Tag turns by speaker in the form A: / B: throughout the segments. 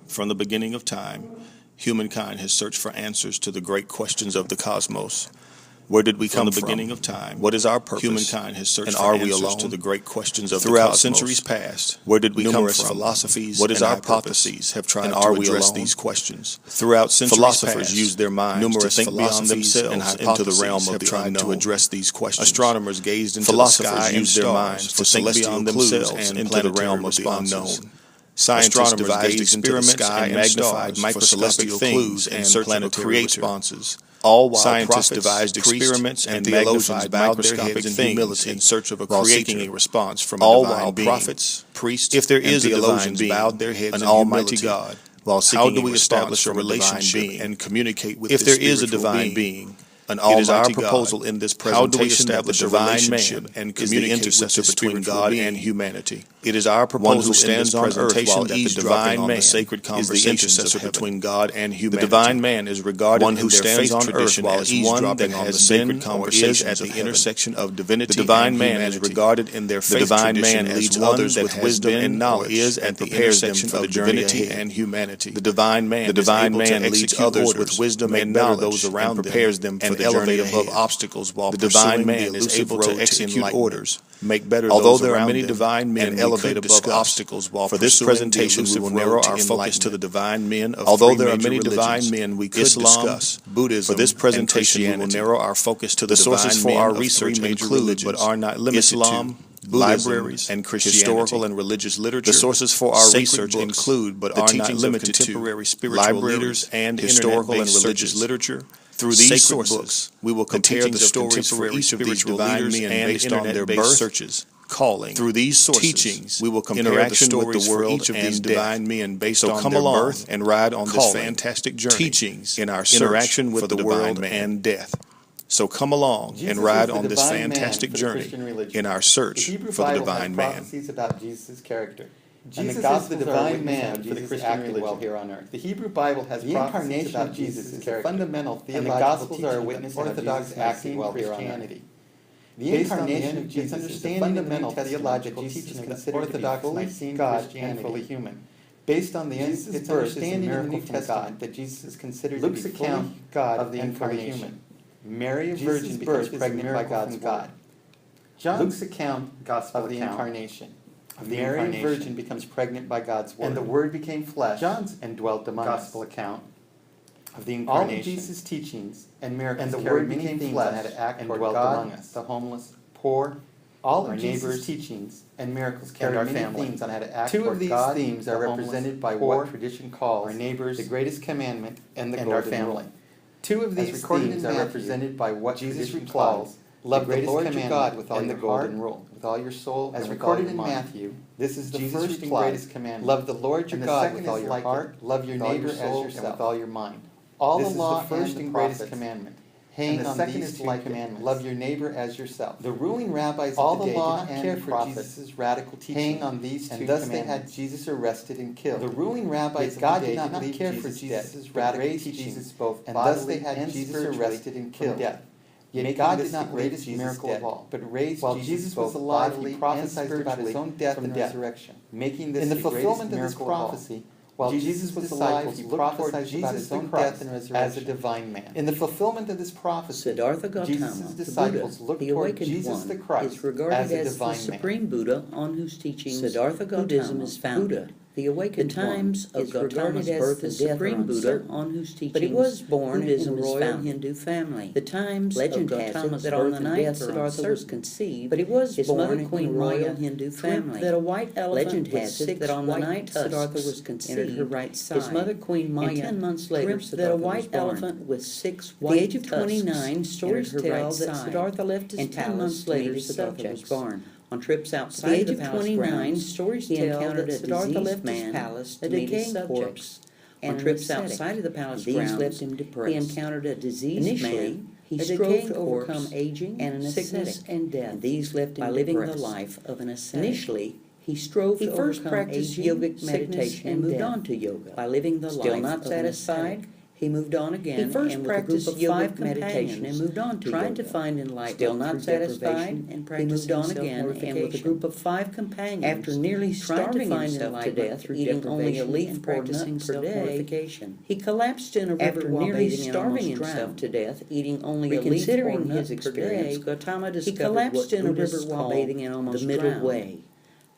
A: From the beginning of time, humankind has searched for answers to the great questions of the cosmos. Where did we come from? From the beginning of time, what is our purpose? Humankind has searched for answers to the great questions of the cosmos. Throughout centuries past, where did we come from? Numerous philosophies and hypotheses have tried to address these questions. Throughout centuries past, used their minds to think beyond themselves into the realm of the unknown to address these questions. Astronomers gazed into the sky and used their minds to think beyond themselves and into the realm of the unknown. Scientists devised experiments and magnified microscopic things and planetary responses. All while scientists devised experiments and magnified microscopic things in search of a creator, seeking a response from a divine being. Prophets, priests, if there is a divine being, bowed their heads an almighty God, while seeking how do we establish a relationship and communicate with if there is a divine being? It is our proposal in this presentation that the divine man and is the intercessor between God and humanity. It is our proposal who stands on earth while that the divine man is the intercessor between God and humanity. The divine man is regarded one who stands on earth while as one that has sacred conversations at the intersection of divinity. The divine man is regarded in their faith tradition as one that wisdom and knowledge is at the intersection of divinity and humanity. The divine man leads others with wisdom and knowledge those around them, prepares them for the elevate above obstacles while the divine man is able to execute orders, make better. Although there are many divine men, and elevate above obstacles while for this presentation we will narrow our focus to the divine men of although there are many divine men we could discuss Buddhism. For this presentation we will narrow our focus to the sources for our research include but are not limited Islam, to libraries and historical and religious literature. The sources for our research include but are not limited to contemporary spiritual leaders and historical and religious literature. Through these sources, we will compare the stories for each of these divine men based on their birth, searches, calling. Through these sources, teachings, we will compare the stories for each of these divine men based on their birth and ride on this fantastic journey. Teachings in our interaction with the world and death. So come along and ride on this fantastic journey in our search for the divine man.
B: Prophecies about Jesus' character. Jesus is the divine man for the Christian religion well here on earth. The Hebrew Bible has the incarnation about Jesus' character. Fundamental theological and the Gospels are a witness of Orthodox acting well Christianity. The incarnation of Jesus is the fundamental theological teaching of Orthodox Nicene God and fully human. Based on the its understanding in the New Testament that Jesus is considered Luke's to be account God of the incarnation. Mary, a virgin, becomes pregnant by God's God. Luke's account Gospel of the incarnation. Mary, a virgin, becomes pregnant by God's word. And the Word became flesh and dwelt among us. Gospel account of the incarnation. All of Jesus' teachings and miracles and the Word became flesh and had to act and dwelt among us. The homeless, poor, all of Jesus' teachings and miracles carry many themes on how to act. Two of these themes are represented by what tradition calls our neighbors, the greatest commandment, and the golden rule. Two of these themes are represented by what Jesus calls love the Lord your God with all your golden rule, with all your soul. As recorded in Matthew, this is the first and greatest commandment. Love the Lord your God with all your heart, love your neighbor as yourself, and with all your mind. All the law is the first and greatest commandment. Hang on these two commandments. Love your neighbor as yourself. The ruling rabbis of the day did not care for Jesus' radical teaching. Hang on these two commandments. And thus they had Jesus arrested and killed. The ruling rabbis of the day did not care for Jesus' radical teaching, and thus they had Jesus arrested and killed. Yet God did not raise Jesus miracle of all, but raised while Jesus was alive. He prophesied about his own death and resurrection, making this in the fulfillment of this prophecy. While Jesus was alive, he prophesied about his own death and resurrection as a divine man. In the fulfillment of this prophecy,
C: Siddhartha Gautama,
B: Jesus' disciples looked toward Jesus the Christ
C: is regarded
B: as a
C: as
B: divine
C: the supreme Buddha on whose teachings
B: Siddhartha
C: Buddhism is founded.
B: Buddha,
C: the awakened times of Gautama's birth and death are uncertain, on whose teachings but he was born Buddhism in a royal Hindu family. The times legend of Gautama's that on the night Siddhartha was conceived, but he was his born mother Queen Maya Hindu family. That a white elephant legend has it that on the night Siddhartha was conceived, her right side. His mother Queen Maya, and 10 months later, that a white elephant with 6 white tusks. At the age of 29, stories tell that Siddhartha left his palace, 10 months later Siddhartha was born. On trips outside the palace grounds, stories tell that Siddhartha left his palace to meet his subjects. On trips outside of the palace grounds, left him depressed. He encountered a diseased man. He strove to overcome aging and sickness and death. And these left him by living the life of an ascetic. Initially, he strove to first practiced yogic meditation and moved on to yoga by living the life of an ascetic. He moved on again. He first practiced yogic meditation and moved on to tried to find enlightenment. Still not satisfied, and he moved on again and with a group of 5 companions. After nearly starving himself to death, eating only a leaf or nut per day, he collapsed in a river while bathing and almost himself to death, eating only a leaf or nut per day. Gautama discovered what Buddhists call the middle way.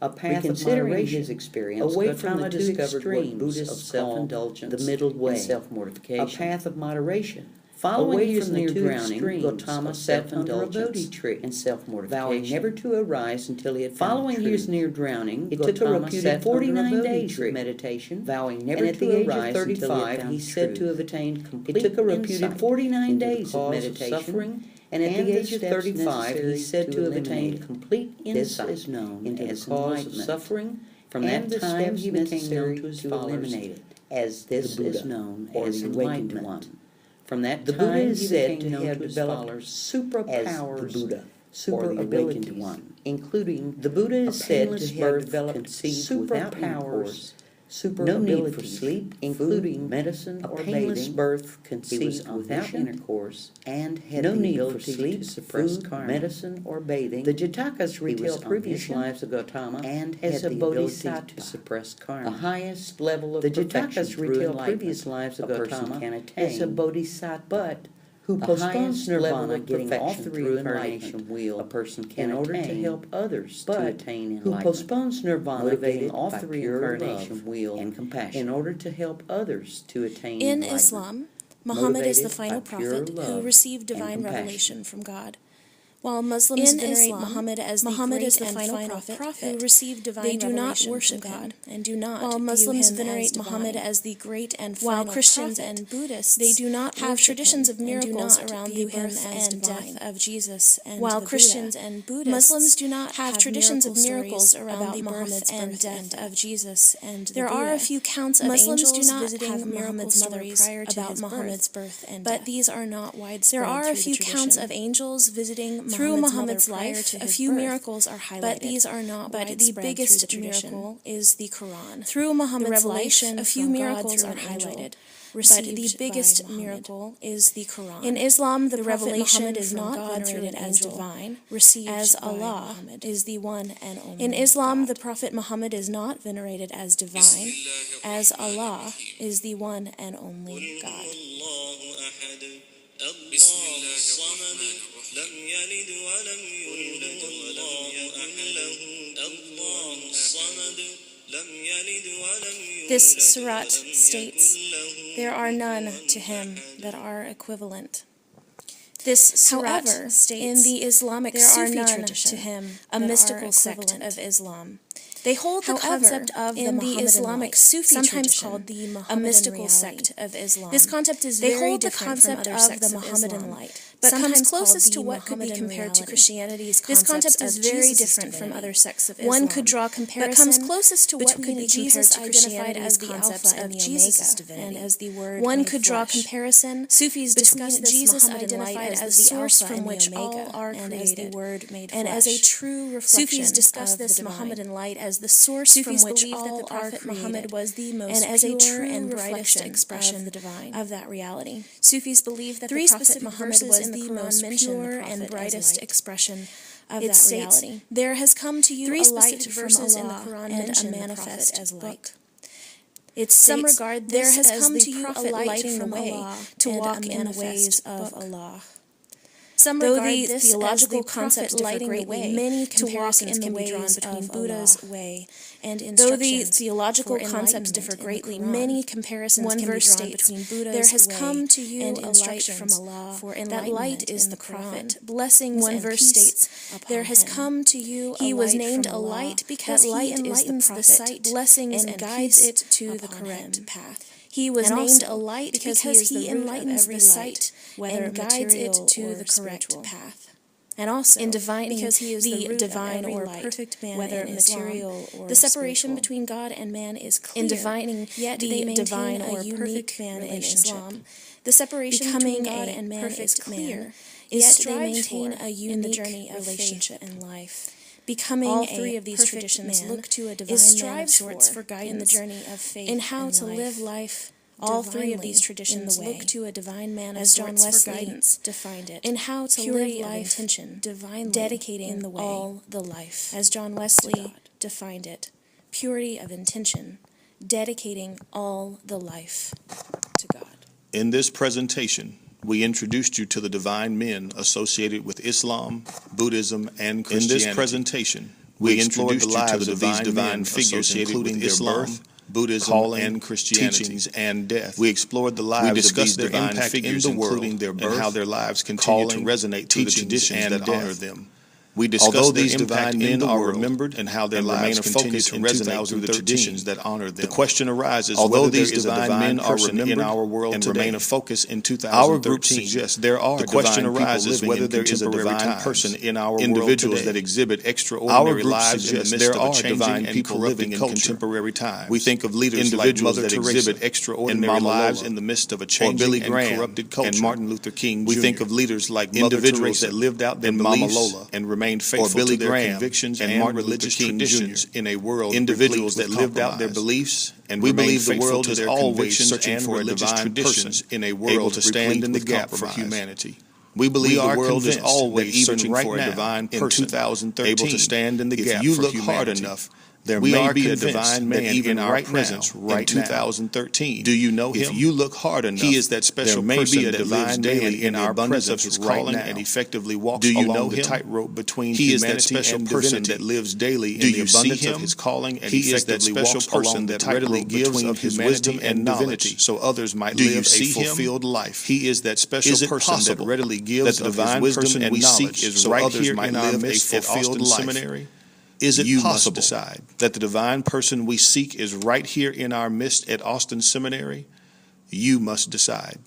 C: A path of moderation, his experience, away from the two extremes of self-indulgence, the middle way, and self-mortification. A path of moderation. Following his near drowning, Gautama sat under a Bodhi tree and self-mortification, vowing never to arise until he had found truth. His near drowning, it took a reputed 49 days of meditation, vowing never to arise until he had found truth. He said to have attained complete insight. It took a reputed 49 days of meditation, suffering, and at the age of 35, he said to have attained complete insight into the cause of suffering. From that time, he became known to his followers as this is known as enlightenment. From that time, he said to have developed superpowers, super awakened one, including the Buddha is said to have developed superpowers. No need for sleep, including medicine or bathing. Birth conceived without intercourse, and had no need for sleep, to suppress karma, medicine or bathing. The Jatakas retell previous lives of Gautama and as a bodhisattva to suppress karma. The highest level of the Jatakas retell previous lives of Gautama can attain as a bodhisattva, but who postpones nirvana, getting off the reincarnation wheel, a person can in order to help others to attain enlightenment. Who postpones nirvana, getting off the reincarnation wheel and compassion, in order to help others to attain enlightenment.
D: In Islam, Muhammad is the final prophet who received divine revelation from God. While Muslims venerate Muhammad as the great and final prophet who received divine revelation from God, and do not while Muslims venerate Muhammad as the great and final prophet, Christians and Buddhists they do not have traditions of miracles around the birth and death of Jesus. And while Christians and Buddhists Muslims do not have traditions of miracles around the birth and death of Jesus. And there are a few counts of angels visiting Muhammad's mother prior to Muhammad's birth and death, but these are not widespread. There are a few counts of angels visiting through Muhammad's life, a few miracles are highlighted, but these are not widespread. The biggest miracle is the Quran. Through Muhammad's life, a few miracles are highlighted, but the biggest miracle is the Quran. In Islam, the revelation Muhammad is not venerated as divine, received as Allah is the one and only. In Islam, the Prophet Muhammad is not venerated as divine, as Allah is the one and only God. لم يلد ولم يولد ولم يكن له الله الصمد لم يلد ولم يولد. This surat states, "There are none to him that are equivalent." This surat states, in the Islamic Sufi tradition, to him a mystical sect of Islam. They hold the concept of the Islamic Sufi sometimes called the Muhammadan a mystical sect of Islam. This concept is very different from other sects of Muhammadan light, but comes closest to what could be compared to Christianity's concept. This concept is very different from other sects of Islam. One could draw comparison, but comes closest to what could be Jesus identified as the Alpha and the Omega, and as the Word. One could draw comparison. Sufis discuss Jesus identified as the source from which all are created, and as the Word made flesh, and as a true reflection. Sufis discuss this Muhammadan light as the source Sufis from which all are created, Muhammad was the most and as a true and brightest expression of the divine of that reality. Sufis believe that the Prophet Muhammad was the most pure and brightest expression of that reality. There has come to you a light from Allah, and a manifest as light. It states, some regard this there has come to you a light from Allah to walk in the ways of Allah. Some regard this theological concept lighting the way, many comparisons can be drawn between Buddha's way and instructions. Though the theological concepts differ greatly, many comparisons can be drawn between Buddha's way come to you and instructions from Allah, for that light is the Prophet. Blessings and verse states, there has come to you a light. He was named a light because he enlightens the sight, blessings and guides it to the correct path. He was named a light because he enlightens the sight, whether and guides it to the correct path. And also, in divining, because he is the divine or perfect man, whether material or the separation between God and man is clear. In divining, yet the divine or perfect man in Islam, the separation between God and man is clear. Yet they maintain a unique relationship in life. Becoming all three of these traditions look to a divine man of sorts for guidance in the journey of faith in how to live life All three of these traditions look to a divine man as John Wesley defined it, in how to live life intention, divinely, dedicating all the life, as John Wesley defined it, purity of intention, dedicating all the life to God.
A: In this presentation, we introduced you to the divine men associated with Islam, Buddhism, and Christianity. In this presentation, we introduced you to the divine figures, including their birth, Buddhism, calling, and Christianity, teachings, and death. We explored the lives of these divine figures, including their birth, and how their lives continue to resonate to the traditions that honor them. We discussed these divine men are remembered and how their lives continue to resonate through the traditions that honor them. The question arises, although these divine men are remembered in our world and remain a focus in 2013, our group suggests there are. The question arises whether there is a divine person in our world, individuals that exhibit extraordinary lives in the midst of a changing and corrupting in contemporary times. We think of leaders like Mother Teresa that exhibit extraordinary lives in the midst of a changing and corrupted culture. And Martin Luther King Jr. We think of leaders like individuals that lived out their beliefs and remained faithful to their convictions and religious traditions in a world individuals that lived out their beliefs, and we believe the world is always searching for a divine person in a world able to stand in the gap for humanity. We believe the world is always searching for a divine person in 2013 able to stand in the gap for humanity. If you look hard enough, there may be a divine man even in our presence right now, in 2013. Do you know him? If you look hard enough, he is that special person that lives daily in our presence of his calling and effectively walks along the tightrope between humanity and divinity. That lives daily in the abundance of his calling and effectively walks along the tightrope between his wisdom and divinity, so others might live a fulfilled life. He is that special person that readily gives of his wisdom and knowledge, so others might live a fulfilled life. Is it possible decide that the divine person we seek is right here in our midst at Austin Seminary? You must decide.